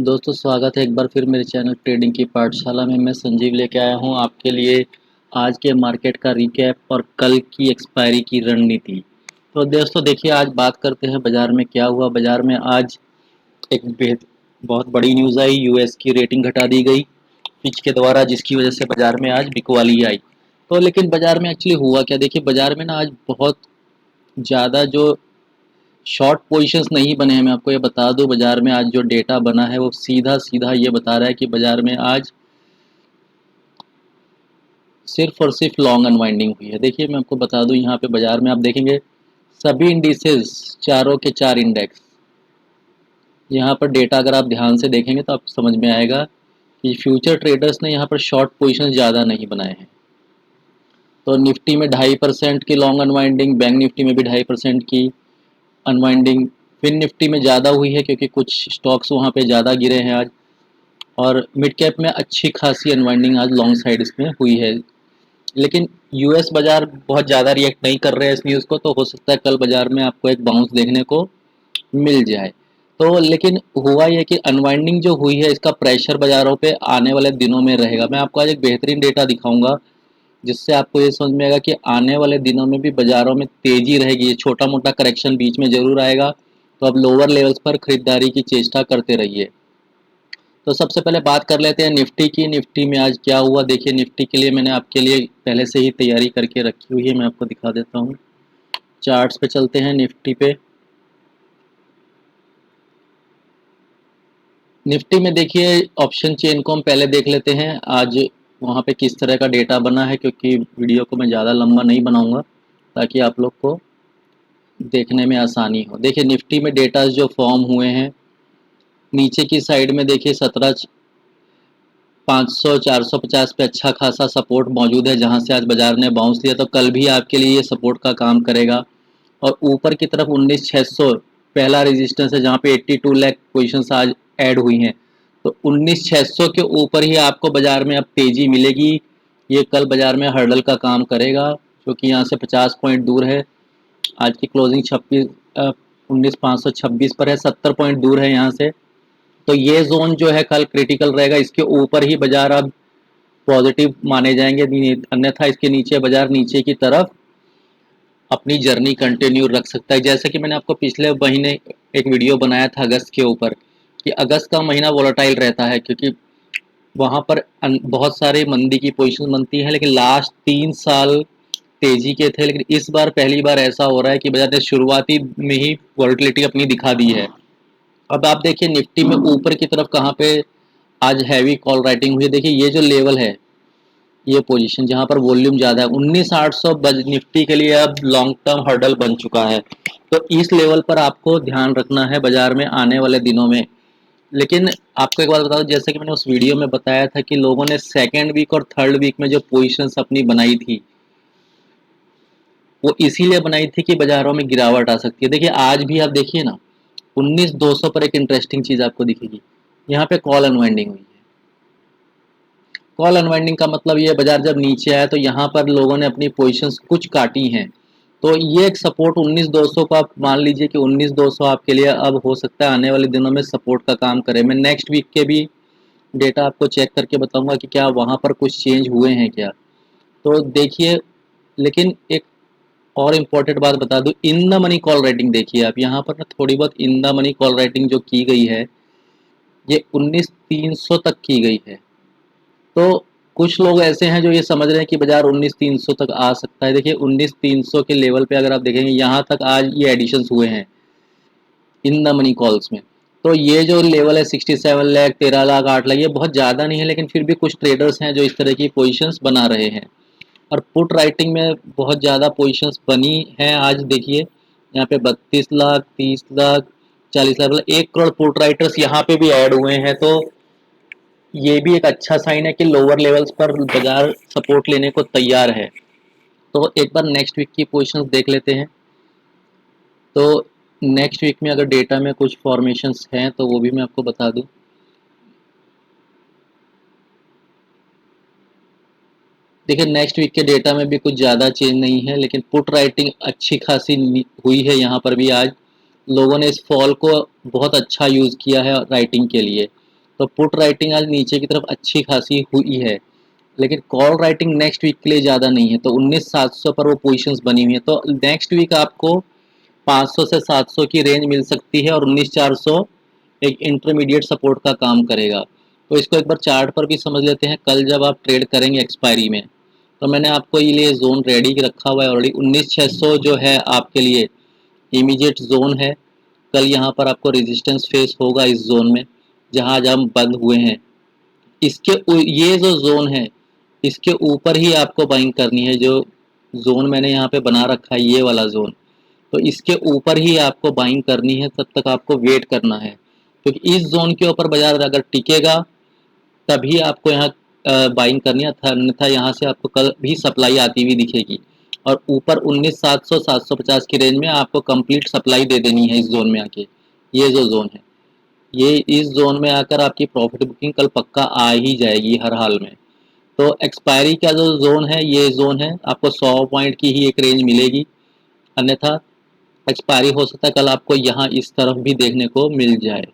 दोस्तों स्वागत है एक बार फिर मेरे चैनल ट्रेडिंग की पाठशाला में। मैं संजीव लेके आया हूँ आपके लिए आज के मार्केट का रिकैप और कल की एक्सपायरी की रणनीति। तो दोस्तों देखिए, आज बात करते हैं बाज़ार में क्या हुआ। बाज़ार में आज एक बहुत बड़ी न्यूज़ आई। यूएस की रेटिंग घटा दी गई फिच के द्वारा, जिसकी वजह से बाज़ार में आज बिकवाली आई। तो लेकिन बाज़ार में एक्चुअली हुआ क्या, देखिए बाज़ार में ना आज बहुत ज़्यादा जो शॉर्ट पोजीशंस नहीं बने हैं। मैं आपको ये बता दूं, बाजार में आज जो डेटा बना है वो सीधा सीधा ये बता रहा है कि बाजार में आज सिर्फ और सिर्फ लॉन्ग अनवाइंडिंग हुई है। देखिए मैं आपको बता दूं, यहाँ पे बाजार में आप देखेंगे सभी इंडिसेस, चारों के चार इंडेक्स, यहाँ पर डेटा अगर आप ध्यान से देखेंगे तो आपको समझ में आएगा कि फ्यूचर ट्रेडर्स ने यहाँ पर शॉर्ट पोजिशन ज़्यादा नहीं बनाए हैं। तो निफ्टी में 2.5% की लॉन्ग अनवाइंडिंग, बैंक निफ्टी में भी 2.5% की अनवाइंडिंग, फिन निफ्टी में ज़्यादा हुई है क्योंकि कुछ स्टॉक्स वहाँ पे ज़्यादा गिरे हैं आज। और मिड कैप में अच्छी खासी अनवाइंडिंग आज लॉन्ग साइड इसमें हुई है। लेकिन यूएस बाजार बहुत ज़्यादा रिएक्ट नहीं कर रहे हैं इस न्यूज़ को, तो हो सकता है कल बाजार में आपको एक बाउंस देखने को मिल जाए। तो लेकिन हुआ यह कि अनवाइंडिंग जो हुई है इसका प्रेशर बाज़ारों पे आने वाले दिनों में रहेगा। मैं आपको आज एक बेहतरीन डेटा दिखाऊंगा जिससे आपको ये समझ में आएगा कि आने वाले दिनों में भी बाज़ारों में तेज़ी रहेगी। ये छोटा मोटा करेक्शन बीच में ज़रूर आएगा, तो अब लोअर लेवल्स पर ख़रीदारी की चेष्टा करते रहिए। तो सबसे पहले बात कर लेते हैं निफ्टी की। निफ्टी में आज क्या हुआ देखिए, निफ्टी के लिए मैंने आपके लिए पहले से ही तैयारी करके रखी हुई है, मैं आपको दिखा देता हूँ। चार्ट्स पे चलते हैं निफ्टी पे। निफ्टी में देखिए ऑप्शन चेन को हम पहले देख लेते हैं आज वहाँ पे किस तरह का डेटा बना है, क्योंकि वीडियो को मैं ज़्यादा लंबा नहीं बनाऊंगा ताकि आप लोग को देखने में आसानी हो। देखिए निफ्टी में डेटा जो फॉर्म हुए हैं, नीचे की साइड में देखिए 17,500 450 पे अच्छा खासा सपोर्ट मौजूद है, जहां से आज बाजार ने बाउंस लिया। तो कल भी आपके लिए ये सपोर्ट का काम करेगा। और ऊपर की तरफ 19,600 पहला रेजिस्टेंस है, जहां पे 82 लाख पोजीशंस आज ऐड हुई हैं। तो 19,600 के ऊपर ही आपको बाजार में अब तेजी मिलेगी। ये कल बाजार में हर्डल का काम करेगा, क्योंकि यहाँ से 50 पॉइंट दूर है। आज की क्लोजिंग 19,526 पर है, 70 पॉइंट दूर है यहाँ से। तो ये जोन जो है कल क्रिटिकल रहेगा, इसके ऊपर ही बाजार अब पॉजिटिव माने जाएंगे, अन्यथा इसके नीचे बाजार नीचे की तरफ अपनी जर्नी कंटिन्यू रख सकता है। जैसे कि मैंने आपको पिछले महीने एक वीडियो बनाया था अगस्त के ऊपर, कि अगस्त का महीना वोलेटाइल रहता है, क्योंकि वहाँ पर बहुत सारे मंदी की पोजीशन बनती है। लेकिन लास्ट 3 साल तेजी के थे, लेकिन इस बार पहली बार ऐसा हो रहा है कि बाजार ने शुरुआती में ही वोलेटिलिटी अपनी दिखा दी है। अब आप देखिए निफ्टी में ऊपर की तरफ कहाँ पे आज हैवी कॉल राइटिंग हुई है। देखिए ये जो लेवल है, ये पोजीशन जहां पर वॉल्यूम ज़्यादा है, 19,800 निफ्टी के लिए अब लॉन्ग टर्म हर्डल बन चुका है। तो इस लेवल पर आपको ध्यान रखना है बाजार में आने वाले दिनों में। लेकिन आपको एक बात बता दूं, जैसे कि मैंने उस वीडियो में बताया था कि लोगों ने सेकेंड वीक और थर्ड वीक में जो पोजीशंस अपनी बनाई थी, वो इसीलिए बनाई थी कि बाजारों में गिरावट आ सकती है। देखिए आज भी आप देखिए ना, 19,200 पर एक इंटरेस्टिंग चीज़ आपको दिखेगी, यहाँ पे कॉल अनवाइंडिंग हुई है। कॉल अनवाइंडिंग का मतलब ये, बाजार जब नीचे आया तो यहाँ पर लोगों ने अपनी पोजीशंस कुछ काटी हैं। तो ये एक सपोर्ट 19,200 को आप मान लीजिए कि 19,200 आपके लिए अब हो सकता है आने वाले दिनों में सपोर्ट का काम करे। मैं नेक्स्ट वीक के भी डेटा आपको चेक करके बताऊंगा कि क्या वहाँ पर कुछ चेंज हुए हैं क्या। तो देखिए, लेकिन एक और इम्पोर्टेंट बात बता दूं, in the money call writing देखिए आप यहाँ पर ना, थोड़ी बहुत in the money call writing जो की गई है ये 19,300 तक की गई है। तो कुछ लोग ऐसे हैं जो ये समझ रहे हैं कि बाजार 19,300 तक आ सकता है। देखिए 19,300 के लेवल पे अगर आप देखेंगे, यहाँ तक आज ये एडिशंस हुए हैं इन द मनी कॉल्स में। तो ये जो लेवल है 67 लाख, 13 लाख, 8 लाख, ये बहुत ज़्यादा नहीं है, लेकिन फिर भी कुछ ट्रेडर्स हैं जो इस तरह की पोजीशंस बना रहे हैं। और पुट राइटिंग में बहुत ज़्यादा पोजीशंस बनी हैं आज। देखिए यहाँ पे 32 लाख, 30 लाख, 40 लाख, मतलब 1 करोड़ पुट राइटर्स यहाँ पे भी ऐड हुए हैं। तो ये भी एक अच्छा साइन है कि लोअर लेवल्स पर बाजार सपोर्ट लेने को तैयार है। तो एक बार नेक्स्ट वीक की पोजीशंस देख लेते हैं। तो नेक्स्ट वीक में अगर डेटा में कुछ फॉर्मेशंस हैं तो वो भी मैं आपको बता दूं। देखिए नेक्स्ट वीक के डेटा में भी कुछ ज़्यादा चेंज नहीं है, लेकिन पुट राइटिंग अच्छी खासी हुई है यहाँ पर भी। आज लोगों ने इस फॉल को बहुत अच्छा यूज़ किया है राइटिंग के लिए। तो पुट राइटिंग आज नीचे की तरफ अच्छी खासी हुई है, लेकिन कॉल राइटिंग नेक्स्ट वीक के लिए ज़्यादा नहीं है। तो 19,700 पर वो पोजीशंस बनी हुई है। तो नेक्स्ट वीक आपको 500 से 700 की रेंज मिल सकती है और 19,400 एक इंटरमीडिएट सपोर्ट का काम करेगा। तो इसको एक बार चार्ट पर भी समझ लेते हैं। कल जब आप ट्रेड करेंगे एक्सपायरी में, तो मैंने आपको ये लिए जोन रेडी रखा हुआ है ऑलरेडी। 19,600 जो है आपके लिए इमीडिएट जोन है। कल यहाँ पर आपको रेजिस्टेंस फेस होगा इस जोन में जहाँ आज हम बंद हुए हैं। इसके ये जो जोन है इसके ऊपर ही आपको बाइंग करनी है। जो जोन मैंने यहाँ पे बना रखा है ये वाला जोन, तो इसके ऊपर ही आपको बाइंग करनी है। तब तक आपको वेट करना है, क्योंकि इस जोन के ऊपर बाजार अगर टिकेगा तभी आपको यहाँ बाइंग करनी है, अन्यथा यहाँ से आपको कल भी सप्लाई आती हुई दिखेगी। और ऊपर 19,700 750 की रेंज में आपको कंप्लीट सप्लाई दे देनी है इस जोन में आके। ये जो जोन है, ये इस जोन में आकर आपकी प्रॉफिट बुकिंग कल पक्का आ ही जाएगी हर हाल में। तो एक्सपायरी का जो जोन है ये जोन है, आपको 100 पॉइंट की ही एक रेंज मिलेगी, अन्यथा एक्सपायरी हो सकता है कल आपको यहाँ इस तरफ भी देखने को मिल जाए।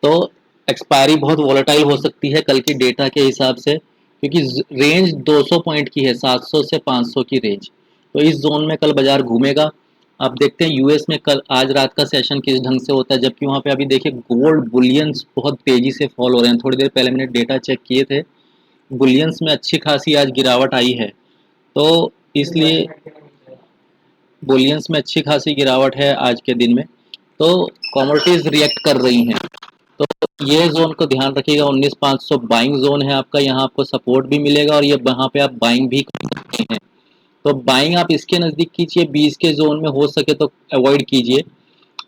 तो एक्सपायरी बहुत वॉलेटाइल हो सकती है कल की डेटा के हिसाब से, क्योंकि रेंज 200 पॉइंट की है, 700 से 500 की रेंज। तो इस जोन में कल बाजार घूमेगा। आप देखते हैं यूएस में कल आज रात का सेशन किस ढंग से होता है, जबकि वहाँ पे अभी देखिए गोल्ड बुलियंस बहुत तेजी से फॉल हो रहे हैं। थोड़ी देर पहले मैंने डेटा चेक किए थे, बुलियंस में अच्छी खासी आज गिरावट आई है। तो इसलिए बुलियंस में अच्छी खासी गिरावट है आज के दिन में, तो कमोडिटीज रिएक्ट कर रही हैं। तो ये जोन को ध्यान रखिएगा, 19,500 बाइंग जोन है आपका, यहाँ आपको सपोर्ट भी मिलेगा और ये यहाँ पे आप बाइंग भी कर सकते हैं। तो बाइंग आप इसके नज़दीक कीजिए, 20 के जोन में हो सके तो अवॉइड कीजिए।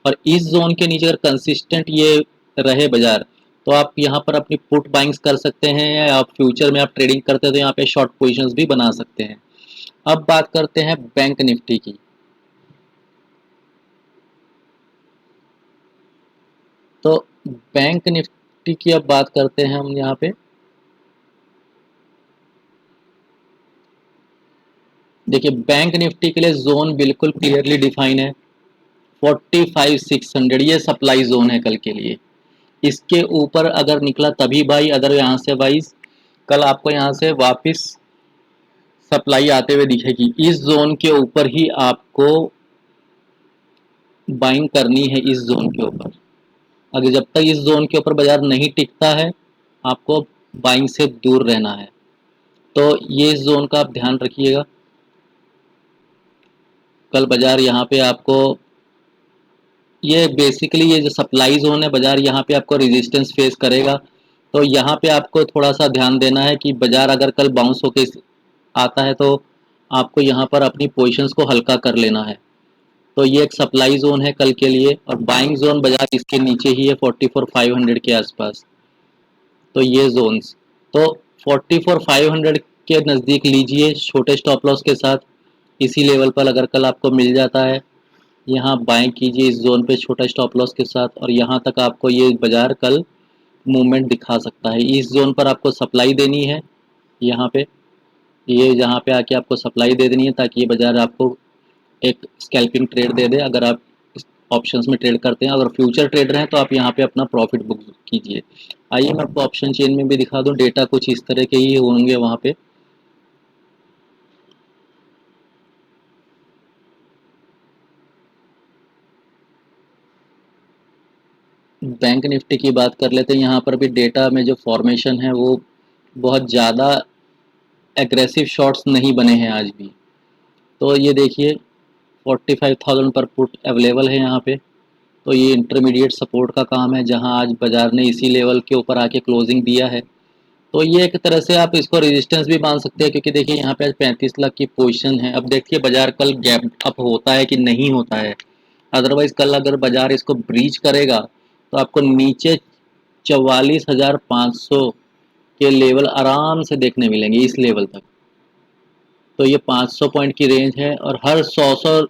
और इस जोन के नीचे अगर कंसिस्टेंट ये रहे बाजार, तो आप यहाँ पर अपनी पुट बाइंग्स कर सकते हैं, या आप फ्यूचर में आप ट्रेडिंग करते हैं तो यहाँ पे शॉर्ट पोजिशंस भी बना सकते हैं। अब बात करते हैं बैंक निफ्टी की। तो बैंक निफ्टी की अब बात करते हैं हम यहाँ पे। देखिए बैंक निफ्टी के लिए जोन बिल्कुल क्लियरली डिफाइन है, 45,600 ये सप्लाई जोन है कल के लिए। इसके ऊपर अगर निकला तभी बाई, अदर यहाँ से बाईस कल आपको यहाँ से वापस सप्लाई आते हुए दिखेगी। इस जोन के ऊपर ही आपको बाइंग करनी है, इस जोन के ऊपर। अगर जब तक इस जोन के ऊपर बाजार नहीं टिकता है आपको बाइंग से दूर रहना है। तो ये इस जोन का आप ध्यान रखिएगा। कल बाजार यहाँ पे आपको ये बेसिकली ये जो सप्लाई जोन है, बाजार यहाँ पे आपको रेजिस्टेंस फेस करेगा। तो यहाँ पे आपको थोड़ा सा ध्यान देना है कि बाजार अगर कल बाउंस होके आता है तो आपको यहाँ पर अपनी पोजीशंस को हल्का कर लेना है। तो ये एक सप्लाई जोन है कल के लिए, और बाइंग जोन बाजार इसके नीचे ही है 44,500 के आसपास। तो ये जोन्स तो 44,500 के नज़दीक लीजिए छोटे स्टॉप लॉस के साथ। इसी लेवल पर अगर कल आपको मिल जाता है, यहाँ बाइंग कीजिए इस जोन पे छोटा स्टॉप लॉस के साथ, और यहाँ तक आपको ये बाजार कल मूवमेंट दिखा सकता है। इस जोन पर आपको सप्लाई देनी है, यहाँ पे ये जहाँ पे आके आपको सप्लाई दे देनी है, ताकि ये बाजार आपको एक स्कैल्पिंग ट्रेड दे दे। अगर आप ऑप्शंस में ट्रेड करते हैं, अगर फ्यूचर ट्रेडर हैं तो आप यहाँ पे अपना प्रॉफिट बुक कीजिए। आइए मैं आपको ऑप्शन चेन में भी दिखा दूँ, डेटा कुछ इस तरह के ही होंगे वहाँ पे। बैंक निफ्टी की बात कर लेते हैं। यहाँ पर भी डेटा में जो फॉर्मेशन है वो बहुत ज़्यादा एग्रेसिव शॉट्स नहीं बने हैं आज भी। तो ये देखिए 45,000 पर पुट अवेलेबल है यहाँ पे। तो ये इंटरमीडिएट सपोर्ट का काम है, जहाँ आज बाजार ने इसी लेवल के ऊपर आके क्लोजिंग दिया है। तो ये एक तरह से आप इसको रेजिस्टेंस भी मान सकते हैं, क्योंकि देखिए यहाँ पे आज 35 लाख की पोजीशन है। अब देखिए बाजार कल गैप अप होता है कि नहीं होता है। अदरवाइज कल अगर बाजार इसको ब्रीच करेगा तो आपको नीचे 44,500 के लेवल आराम से देखने मिलेंगे, इस लेवल तक। तो ये 500 पॉइंट की रेंज है, और हर 100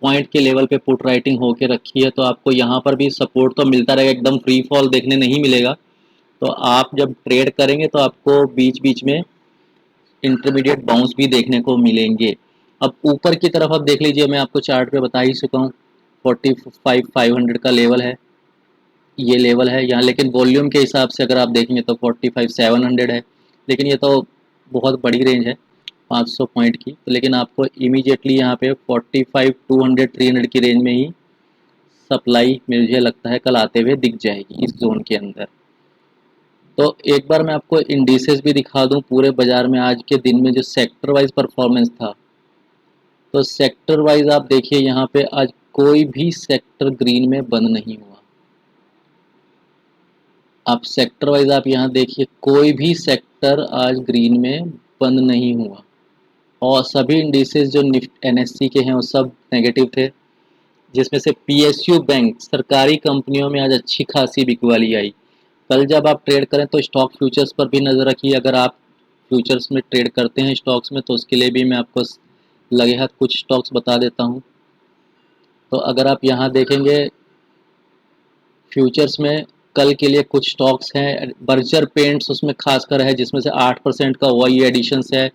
पॉइंट के लेवल पे पुट राइटिंग होके रखी है। तो आपको यहाँ पर भी सपोर्ट तो मिलता रहेगा, एकदम फ्री फॉल देखने नहीं मिलेगा। तो आप जब ट्रेड करेंगे तो आपको बीच बीच में इंटरमीडिएट बाउंस भी देखने को मिलेंगे। अब ऊपर की तरफ आप देख लीजिए, मैं आपको चार्ट पे बता ही चुका हूँ 45,500 का लेवल है। ये लेवल है यहाँ, लेकिन वॉल्यूम के हिसाब से अगर आप देखेंगे तो 45,700 है, लेकिन ये तो बहुत बड़ी रेंज है 500 पॉइंट की। तो लेकिन आपको इमीडिएटली यहाँ पे 45, 200, 300 की रेंज में ही सप्लाई मुझे लगता है कल आते हुए दिख जाएगी इस जोन के अंदर। तो एक बार मैं आपको इंडिसेस भी दिखा दूं पूरे बाजार में आज के दिन में जो सेक्टर वाइज परफॉर्मेंस था। तो सेक्टर वाइज आप देखिए यहाँ पे आज कोई भी सेक्टर ग्रीन में बंद नहीं हुआ। आप सेक्टर वाइज आप यहाँ देखिए कोई भी सेक्टर आज ग्रीन में बंद नहीं हुआ, और सभी इंडिसेस जो निफ्ट एनएससी के हैं वो सब नेगेटिव थे, जिसमें से पीएसयू बैंक सरकारी कंपनियों में आज अच्छी खासी बिकवाली आई। कल जब आप ट्रेड करें तो स्टॉक फ्यूचर्स पर भी नज़र रखिए। अगर आप फ्यूचर्स में ट्रेड करते हैं स्टॉक्स में तो उसके लिए भी मैं आपको लगे हाथ कुछ स्टॉक्स बता देता हूँ। तो अगर आप यहाँ देखेंगे फ्यूचर्स में कल के लिए कुछ स्टॉक्स हैं, बर्जर पेंट्स उसमें खासकर है जिसमें से 8% का वाई एडिशंस है,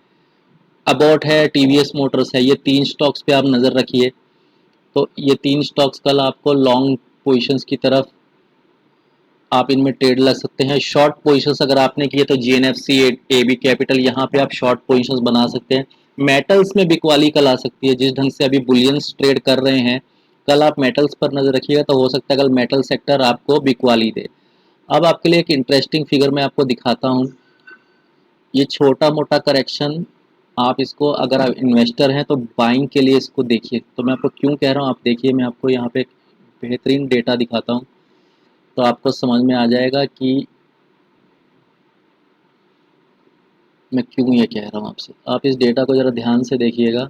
अबाउट है, टीवीएस मोटर्स है। ये 3 स्टॉक्स पे आप नज़र रखिए। तो ये 3 स्टॉक्स कल आपको लॉन्ग पोजीशंस की तरफ आप इनमें ट्रेड लग सकते हैं। शॉर्ट पोजीशंस अगर आपने किए तो जीएनएफसी, एबी कैपिटल, यहाँ पे आप शॉर्ट पोजीशंस बना सकते हैं। मेटल्स में बिकवाली कल आ सकती है, जिस ढंग से अभी बुलियंस ट्रेड कर रहे हैं कल आप मेटल्स पर नजर रखिएगा, तो हो सकता है कल मेटल सेक्टर आपको बिकवाली दे। अब आपके लिए एक इंटरेस्टिंग फिगर मैं आपको दिखाता हूँ। ये छोटा मोटा करेक्शन आप इसको अगर आप इन्वेस्टर हैं तो बाइंग के लिए इसको देखिए। तो मैं आपको क्यों कह रहा हूँ, आप देखिए मैं आपको यहाँ पे एक बेहतरीन डेटा दिखाता हूँ तो आपको समझ में आ जाएगा कि मैं क्यों ये कह रहा हूँ आपसे। आप इस डेटा को ज़रा ध्यान से देखिएगा।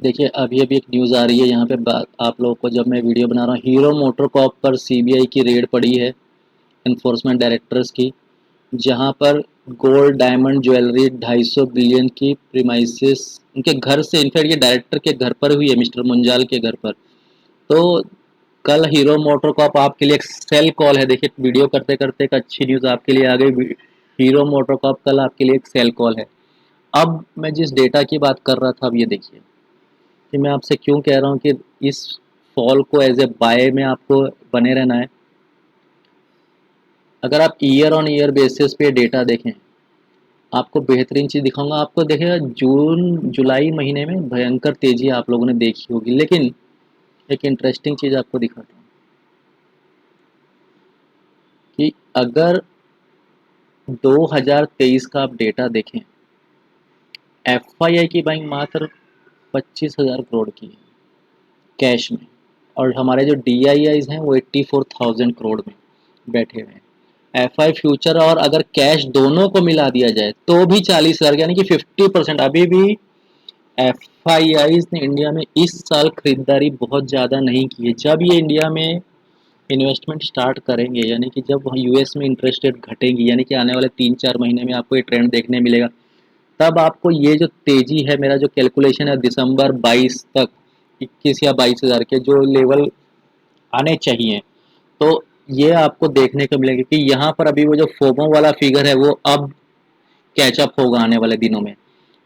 देखिए अभी अभी एक न्यूज़ आ रही है यहाँ पे आप लोगों को, जब मैं वीडियो बना रहा हूँ, हीरो मोटरकॉर्प पर सीबीआई की रेड पड़ी है इन्फोर्समेंट डायरेक्टर्स की, जहाँ पर गोल्ड डायमंड ज्वेलरी 250 बिलियन की प्रीमाइसेस उनके घर से, इनफैक्ट ये डायरेक्टर के घर पर हुई है, मिस्टर मुंजाल के घर पर। तो कल हीरो मोटरकॉर्प आपके लिए एक सेल कॉल है। देखिए वीडियो करते करते एक अच्छी न्यूज़ आपके लिए आ गई, हीरो मोटरकॉर्प कल आपके लिए एक सेल कॉल है। अब मैं जिस डेटा की बात कर रहा था, अब ये देखिए कि मैं आपसे क्यों कह रहा हूँ कि इस फॉल को एज ए बाय में आपको बने रहना है। अगर आप ईयर ऑन ईयर बेसिस पे डेटा देखें, आपको बेहतरीन चीज़ दिखाऊंगा। आपको देखिएगा जून जुलाई महीने में भयंकर तेज़ी आप लोगों ने देखी होगी, लेकिन एक इंटरेस्टिंग चीज़ आपको दिखाता हूँ कि अगर 2023 का आप डेटा देखें, एफआईआई की बाइंग मात्र 25,000 करोड़ की है कैश में, और हमारे जो डीआईआईज हैं वो 84,000 करोड़ में बैठे हुए हैं। एफआई फ्यूचर और अगर कैश दोनों को मिला दिया जाए तो भी 40,000, यानी कि 50%। अभी भी एफआईआईज ने इंडिया में इस साल खरीदारी बहुत ज़्यादा नहीं की है। जब ये इंडिया में इन्वेस्टमेंट स्टार्ट करेंगे, यानी कि जब यूएस में इंटरेस्ट रेट घटेंगी, यानी कि आने वाले 3-4 महीने में आपको ये ट्रेंड देखने मिलेगा, तब आपको ये जो तेज़ी है, मेरा जो कैलकुलेशन है दिसंबर 22 तक 21 या 22,000 के जो लेवल आने चाहिए, तो ये आपको देखने को मिलेगा कि यहाँ पर अभी वो जो फोमो वाला फिगर है वो अब कैचअप होगा आने वाले दिनों में।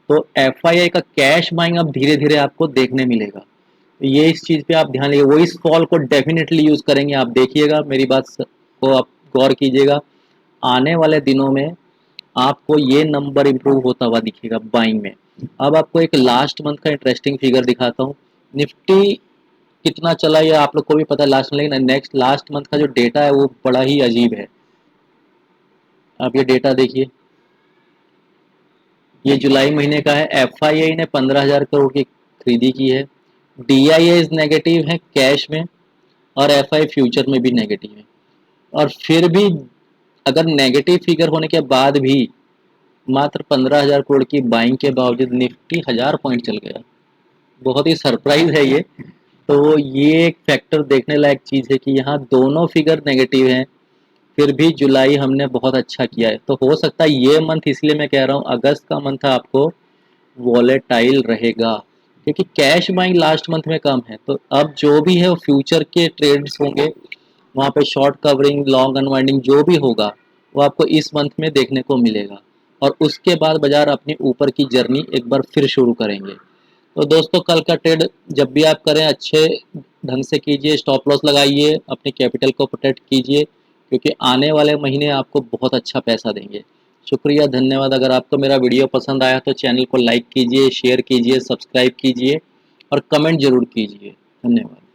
तो एफआईआई का कैश बाइंग अब धीरे धीरे आपको देखने मिलेगा। तो ये इस चीज़ पे आप ध्यान लीजिए, वो इस कॉल को डेफिनेटली यूज़ करेंगे। आप देखिएगा मेरी बात को आप गौर कीजिएगा, आने वाले दिनों में आपको ये नंबर इंप्रूव होता हुआ दिखेगा बाइंग में। अब आपको एक लास्ट मंथ का इंटरेस्टिंग फिगर दिखाता हूँ। निफ्टी कितना चला ये आप लोग को भी पता है लास्ट में, लेकिन नेक्स्ट लास्ट मंथ का जो डेटा है वो बड़ा ही अजीब है। आप ये डेटा देखिए, ये जुलाई महीने का है। एफआईआई ने 15,000 करोड़ की खरीदी की है, डीआईए नेगेटिव है कैश में, और एफआई फ्यूचर में भी नेगेटिव है। और फिर भी अगर नेगेटिव फिगर होने के बाद भी मात्र 15,000 करोड़ की बाइंग के बावजूद निफ्टी 1000 पॉइंट चल गया। बहुत ही सरप्राइज है ये। तो ये एक फैक्टर देखने लायक चीज़ है कि यहाँ दोनों फिगर नेगेटिव हैं, फिर भी जुलाई हमने बहुत अच्छा किया है। तो हो सकता है ये मंथ, इसलिए मैं कह रहा हूँ अगस्त का मंथ आपको वॉलेटाइल रहेगा, क्योंकि कैश बाइंग लास्ट मंथ में कम है। तो अब जो भी है वो फ्यूचर के ट्रेड्स होंगे, वहाँ पे शॉर्ट कवरिंग, लॉन्ग अनवाइंडिंग जो भी होगा वो आपको इस मंथ में देखने को मिलेगा, और उसके बाद बाजार अपनी ऊपर की जर्नी एक बार फिर शुरू करेंगे। तो दोस्तों कल का ट्रेड जब भी आप करें अच्छे ढंग से कीजिए, स्टॉप लॉस लगाइए, अपने कैपिटल को प्रोटेक्ट कीजिए, क्योंकि आने वाले महीने आपको बहुत अच्छा पैसा देंगे। शुक्रिया, धन्यवाद। अगर आपको मेरा वीडियो पसंद आया तो चैनल को लाइक कीजिए, शेयर कीजिए, सब्सक्राइब कीजिए और कमेंट ज़रूर कीजिए। धन्यवाद।